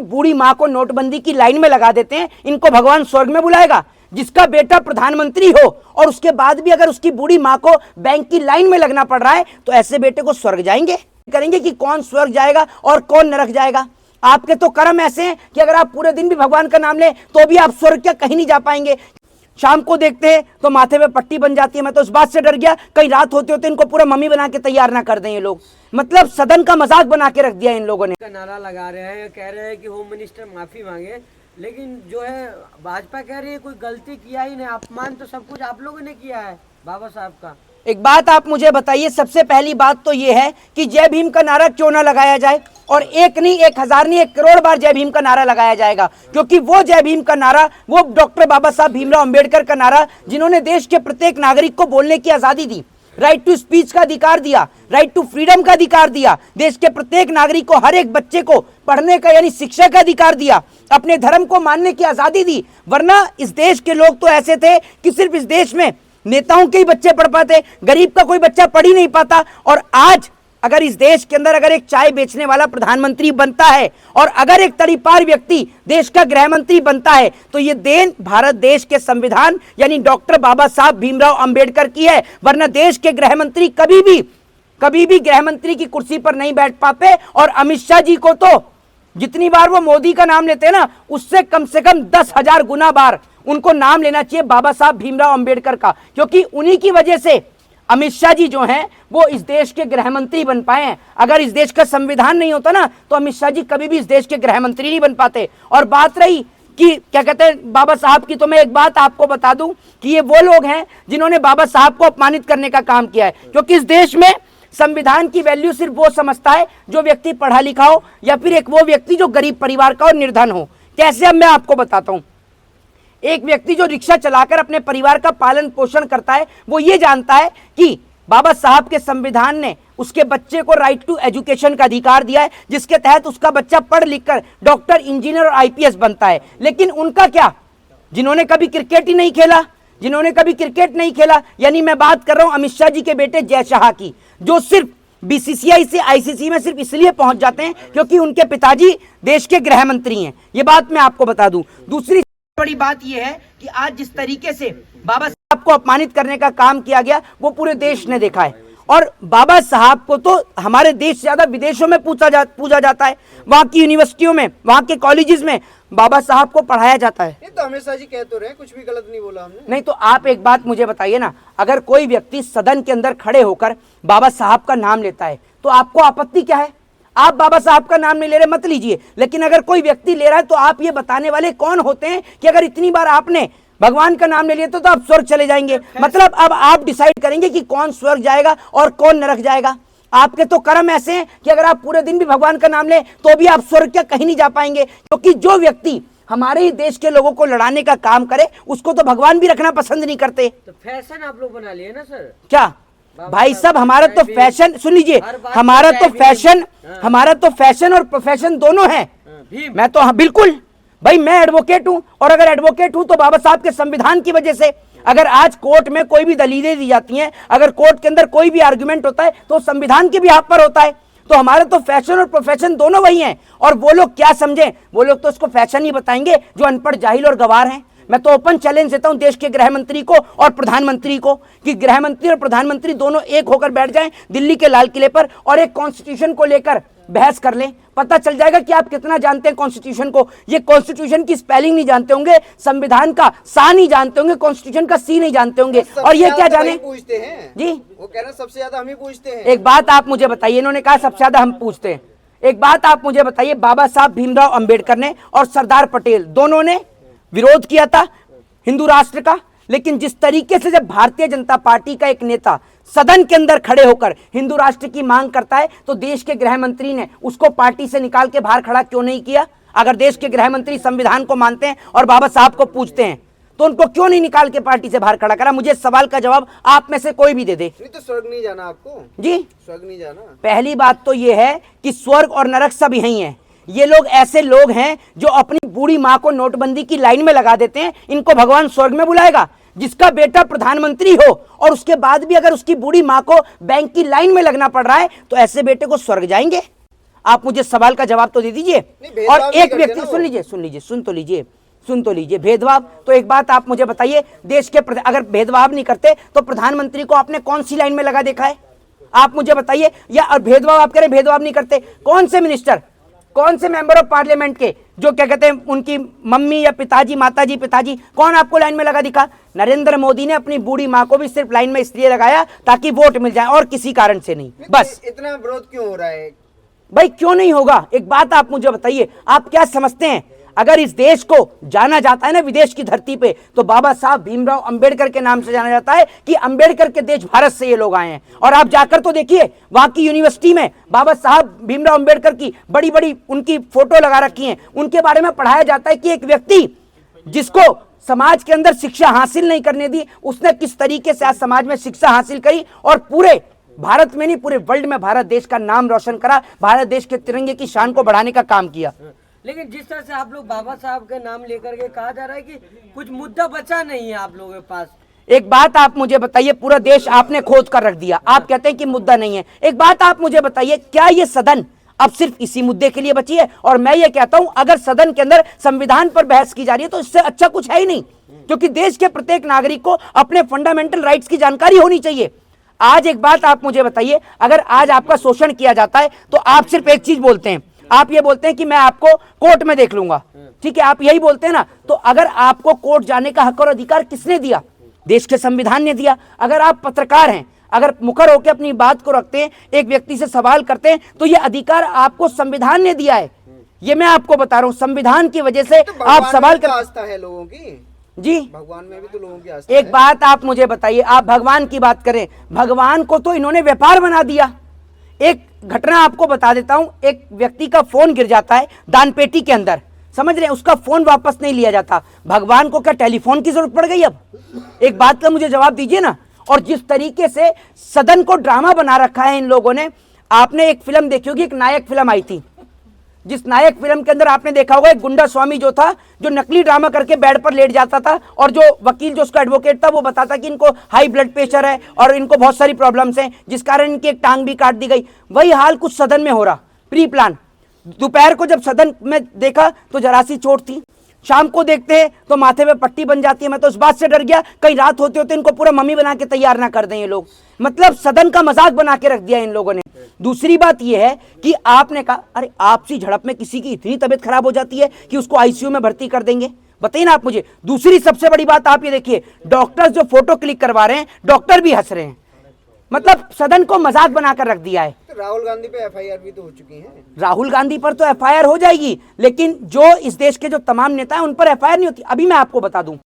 बूढ़ी माँ को नोटबंदी की लाइन में लगा देते हैं, इनको भगवान स्वर्ग में बुलाएगा। जिसका बेटा प्रधानमंत्री हो और उसके बाद भी अगर उसकी बूढ़ी माँ को बैंक की लाइन में लगना पड़ रहा है तो ऐसे बेटे को स्वर्ग जाएंगे करेंगे कि कौन स्वर्ग जाएगा और कौन नरक जाएगा। आपके तो कर्म ऐसे हैं कि अगर आप पूरे दिन भी भगवान का नाम लें तो भी आप स्वर्ग क्या कहीं नहीं जा पाएंगे। शाम को देखते हैं तो माथे पे पट्टी बन जाती है। मैं तो इस बात से डर गया कहीं रात होते होते इनको पूरा मम्मी बना के तैयार ना कर दें ये लोग। मतलब सदन का मजाक बना के रख दिया इन लोगों ने। नारा लगा रहे हैं, कह रहे हैं कि होम मिनिस्टर माफी मांगे, लेकिन जो है भाजपा कह रही है कोई गलती किया ही नहीं, अपमान तो सब कुछ आप लोगों ने किया है बाबा साहब का। एक बात आप मुझे बताइए, सबसे पहली बात तो ये है कि जय भीम का नारा क्यों ना लगाया जाए, और एक नहीं, 1000 नहीं, 1 करोड़ बार जय भीम का नारा लगाया जाएगा। क्योंकि वो जय भीम का नारा, वो डॉक्टर बाबा साहब भीमराव अंबेडकर का नारा, जिन्होंने देश के प्रत्येक नागरिक को बोलने की आजादी दी, राइट टू स्पीच का अधिकार दिया, राइट टू फ्रीडम का अधिकार दिया, देश के प्रत्येक नागरिक को, हर एक बच्चे को पढ़ने का यानी शिक्षा का अधिकार दिया, अपने धर्म को मानने की आजादी दी। वरना इस देश के लोग तो ऐसे थे कि सिर्फ इस देश में नेताओं के ही बच्चे पढ़ पाते, गरीब का कोई बच्चा पढ़ ही नहीं पाता। और आज अगर इस देश के अंदर अगर एक चाय बेचने वाला प्रधानमंत्री बनता है और अगर एक तड़ीपार व्यक्ति देश का गृह मंत्री बनता है तो ये देन भारत देश के संविधान यानी डॉक्टर बाबा साहब भीमराव अंबेडकर की है। वरना देश के गृह मंत्री कभी भी गृह मंत्री की कुर्सी पर नहीं बैठ पाते। और अमित शाह जी को तो जितनी बार वो मोदी का नाम लेते हैं ना, उससे कम से कम 10,000 गुना बार उनको नाम लेना चाहिए बाबा साहब भीमराव अंबेडकर का। क्योंकि उन्हीं की वजह से अमित शाह जी जो हैं वो इस देश के गृह मंत्री बन पाए हैं। अगर इस देश का संविधान नहीं होता ना तो अमित शाह जी कभी भी इस देश के गृह मंत्री नहीं बन पाते। और बात रही कि क्या कहते हैं बाबा साहब की, तो मैं एक बात आपको बता दूं कि ये वो लोग हैं जिन्होंने बाबा साहब को अपमानित करने का काम किया है। क्योंकि इस देश में संविधान की वैल्यू सिर्फ वो समझता है जो व्यक्ति पढ़ा लिखा हो या फिर एक वो व्यक्ति जो गरीब परिवार का और निर्धन हो। कैसे, अब मैं आपको बताता हूं। एक व्यक्ति जो रिक्शा चलाकर अपने परिवार का पालन पोषण करता है वो ये जानता है कि बाबा साहब के संविधान ने उसके बच्चे को राइट टू एजुकेशन का अधिकार दिया है, जिसके तहत उसका बच्चा पढ़ लिखकर डॉक्टर, इंजीनियर और आईपीएस बनता है। लेकिन उनका क्या, जिन्होंने कभी क्रिकेट ही नहीं खेला, जिन्होंने कभी क्रिकेट नहीं खेला, यानी मैं बात कर रहा हूं अमित शाह जी के बेटे जय शाह की, जो सिर्फ बीसीसीआई से आईसीसी में सिर्फ इसलिए पहुंच जाते हैं क्योंकि उनके पिताजी देश के गृह मंत्री हैं। ये बात मैं आपको बता दूं। दूसरी बड़ी बात यह है कि आज जिस तरीके से बाबा साहब को अपमानित करने का काम किया गया वो पूरे देश ने देखा है। और बाबा साहब को तो हमारे देश से ज्यादा विदेशों में पूजा जाता है। वहाँ की यूनिवर्सिटियों में, वहाँ के कॉलेजेस में बाबा साहब को पढ़ाया जाता है। ये तो हमेशा जी कह तो रहे, कुछ भी गलत नहीं बोला हमने। नहीं तो आप एक बात मुझे बताइए ना, अगर कोई व्यक्ति सदन के अंदर खड़े होकर बाबा साहब का नाम लेता है तो आपको आपत्ति क्या है? आप बाबा साहब का नाम नहीं ले रहे, मत लीजिए। लेकिन अगर कोई व्यक्ति ले रहा है तो आप ये बताने वाले कौन होते हैं कि अगर इतनी बार आपने भगवान का नाम ले लिया तो आप स्वर्ग चले जाएंगे। मतलब अब आप डिसाइड करेंगे कि कौन स्वर्ग जाएगा और कौन नरक जाएगा। आपके तो कर्म ऐसे हैं कि अगर आप पूरे दिन भी भगवान का नाम लें तो भी आप स्वर्ग क्या कहीं नहीं जा पाएंगे। क्योंकि जो व्यक्ति हमारे ही देश के लोगों को लड़ाने का काम करे उसको तो भगवान भी रखना पसंद नहीं करते। तो फैशन आप लोग बना लिए ना सर। क्या भाई साहब, हमारा तो फैशन, सुन लीजिए, हमारा तो फैशन और प्रोफेशन दोनों है। मैं तो, हाँ बिल्कुल भाई, मैं एडवोकेट हूं और अगर एडवोकेट हूं तो बाबा साहब के संविधान की वजह से। अगर आज कोर्ट में कोई भी दलीलें दी जाती हैं, अगर कोर्ट के अंदर कोई भी आर्गुमेंट होता है तो संविधान के भी हाथ पर होता है। तो हमारा तो फैशन और प्रोफेशन दोनों वही हैं। और वो लोग क्या समझे, वो लोग तो उसको फैशन ही बताएंगे जो अनपढ़, जाहिल और गवार हैं। मैं तो ओपन चैलेंज देता हूं देश के गृह मंत्री को और प्रधानमंत्री को कि गृह मंत्री और प्रधानमंत्री दोनों एक होकर बैठ जाएं दिल्ली के लाल किले पर और एक कॉन्स्टिट्यूशन को लेकर बहस कर लें। पता चल जाएगा कि आप कितना जानते हैं कॉन्स्टिट्यूशन को। ये कॉन्स्टिट्यूशन की स्पेलिंग नहीं जानते होंगे, संविधान का सा नहीं जानते होंगे, कॉन्स्टिट्यूशन का सी नहीं जानते होंगे। और ये क्या जाने पूछते हैं जी, वो कह रहे सबसे ज्यादा हम ही पूछते हैं। एक बात आप मुझे बताइए, इन्होंने कहा सबसे ज्यादा हम पूछते हैं। एक बात आप मुझे बताइए, बाबा साहब भीमराव अंबेडकर ने और सरदार पटेल दोनों ने विरोध किया था हिंदू राष्ट्र का। लेकिन जिस तरीके से जब भारतीय जनता पार्टी का एक नेता सदन के अंदर खड़े होकर हिंदू राष्ट्र की मांग करता है तो देश के गृह मंत्री ने उसको पार्टी से निकाल के बाहर खड़ा क्यों नहीं किया? अगर देश के गृह मंत्री संविधान को मानते हैं और बाबा साहब को पूछते हैं तो उनको क्यों नहीं निकाल के पार्टी से बाहर खड़ा करा? मुझे सवाल का जवाब आप में से कोई भी दे दे। नहीं तो स्वर्ग नहीं जाना आपको जी, स्वर्ग नहीं जाना। पहली बात तो यह है कि स्वर्ग और नरक सब यही है। ये लोग ऐसे लोग हैं जो अपनी बूढ़ी माँ को नोटबंदी की लाइन में लगा देते हैं, इनको भगवान स्वर्ग में बुलाएगा। जिसका बेटा प्रधानमंत्री हो और उसके बाद भी अगर उसकी बूढ़ी माँ को बैंक की लाइन में लगना पड़ रहा है तो ऐसे बेटे को स्वर्ग जाएंगे। आप मुझे सवाल का जवाब तो दे दीजिए। भेदभाव और नहीं एक करते व्यक्ति ना वो। सुन तो लीजिए भेदभाव। तो एक बात आप मुझे बताइए, देश के अगर भेदभाव नहीं करते तो प्रधानमंत्री को आपने कौन सी लाइन में लगा देखा है? आप मुझे बताइए। या और भेदभाव आप कह रहे हैं, भेदभाव नहीं करते, कौन से मिनिस्टर, कौन से मेंबर ऑफ पार्लियामेंट के जो क्या कहते हैं उनकी मम्मी या पिताजी, माताजी, पिताजी, कौन आपको लाइन में लगा दिखा? नरेंद्र मोदी ने अपनी बूढ़ी माँ को भी सिर्फ लाइन में इसलिए लगाया ताकि वोट मिल जाए, और किसी कारण से नहीं। बस इतना विरोध क्यों हो रहा है? भाई क्यों नहीं होगा? एक बात आप मुझे बताइए, आप क्या समझते हैं अगर इस देश को जाना जाता है ना विदेश की धरती पे, तो बाबा साहब भीमराव अंबेडकर के नाम से जाना जाता है कि अंबेडकर के देश भारत से ये लोग आए हैं। और आप जाकर तो देखिए वहां की यूनिवर्सिटी में बाबा साहब भीमराव अंबेडकर की बड़ी बड़ी उनकी फोटो लगा रखी है। उनके बारे में पढ़ाया जाता है कि एक व्यक्ति जिसको समाज के अंदर शिक्षा हासिल नहीं करने दी, उसने किस तरीके से आज समाज में शिक्षा हासिल करी और पूरे भारत में नहीं पूरे वर्ल्ड में भारत देश का नाम रोशन करा, भारत देश के तिरंगे की शान को बढ़ाने का काम किया। लेकिन जिस तरह से आप लोग बाबा साहब के नाम लेकर के कहा जा रहा है कि कुछ मुद्दा बचा नहीं है आप लोगों के पास। एक बात आप मुझे बताइए, पूरा देश आपने खोद कर रख दिया, आप कहते हैं कि मुद्दा नहीं है। एक बात आप मुझे बताइए, क्या ये सदन अब सिर्फ इसी मुद्दे के लिए बची है? और मैं ये कहता हूं अगर सदन के अंदर संविधान पर बहस की जा रही है तो इससे अच्छा कुछ है ही नहीं, क्योंकि देश के प्रत्येक नागरिक को अपने फंडामेंटल राइट्स की जानकारी होनी चाहिए। आज एक बात आप मुझे बताइए, अगर आज आपका शोषण किया जाता है तो आप सिर्फ एक चीज बोलते हैं, आप ये बोलते हैं कि मैं आपको कोर्ट में देख लूंगा, ठीक है, आप यही बोलते हैं ना। तो अगर आपको कोर्ट जाने का हक और अधिकार किसने दिया? देश के संविधान ने दिया। अगर आप पत्रकार हैं, अगर मुखर होकर अपनी बात को रखते हैं, एक व्यक्ति से सवाल करते हैं, तो ये अधिकार आपको संविधान ने दिया है। ये मैं आपको बता रहा हूं, संविधान की वजह से तो आप सवाल कर। आस्था है लोगों की जी, भगवान में भी तो लोगों की आस्था एक है। बात आप मुझे बताइए, आप भगवान की बात करें, भगवान को तो इन्होंने व्यापार बना दिया। एक घटना आपको बता देता हूं, एक व्यक्ति का फोन गिर जाता है दानपेटी के अंदर, समझ रहे हैं, उसका फोन वापस नहीं लिया जाता। भगवान को क्या टेलीफोन की जरूरत पड़ गई? अब एक बात का मुझे जवाब दीजिए ना। और जिस तरीके से सदन को ड्रामा बना रखा है इन लोगों ने, आपने एक फिल्म देखी होगी, एक नायक फिल्म आई थी, जिस नायक फिल्म के अंदर आपने देखा होगा एक गुंडा स्वामी जो था, जो नकली ड्रामा करके बेड पर लेट जाता था और जो वकील जो उसका एडवोकेट था वो बताता कि इनको हाई ब्लड प्रेशर है और इनको बहुत सारी प्रॉब्लम्स हैं, जिस कारण इनकी एक टांग भी काट दी गई। वही हाल कुछ सदन में हो रहा, प्री प्लान। दोपहर को जब सदन में देखा तो जरा सी चोट थी, शाम को देखते हैं तो माथे पे पट्टी बन जाती है। मैं तो इस बात से डर गया कहीं रात होते होते इनको पूरा मम्मी बना के तैयार ना कर दें ये लोग। मतलब सदन का मजाक बना के रख दिया इन लोगों ने। दूसरी बात यह है कि आपने कहा अरे आपसी झड़प में किसी की इतनी तबीयत खराब हो जाती है कि उसको आईसीयू में भर्ती कर देंगे, बताइए ना आप मुझे। दूसरी सबसे बड़ी बात आप ये देखिए, डॉक्टर्स जो फोटो क्लिक करवा रहे हैं, डॉक्टर भी हंस रहे हैं। मतलब सदन को मजाक बनाकर रख दिया है। तो राहुल गांधी पे एफआईआर भी तो हो चुकी है। राहुल गांधी पर तो एफआईआर हो जाएगी, लेकिन जो इस देश के जो तमाम नेता हैं उन पर एफआईआर नहीं होती। अभी मैं आपको बता दूं,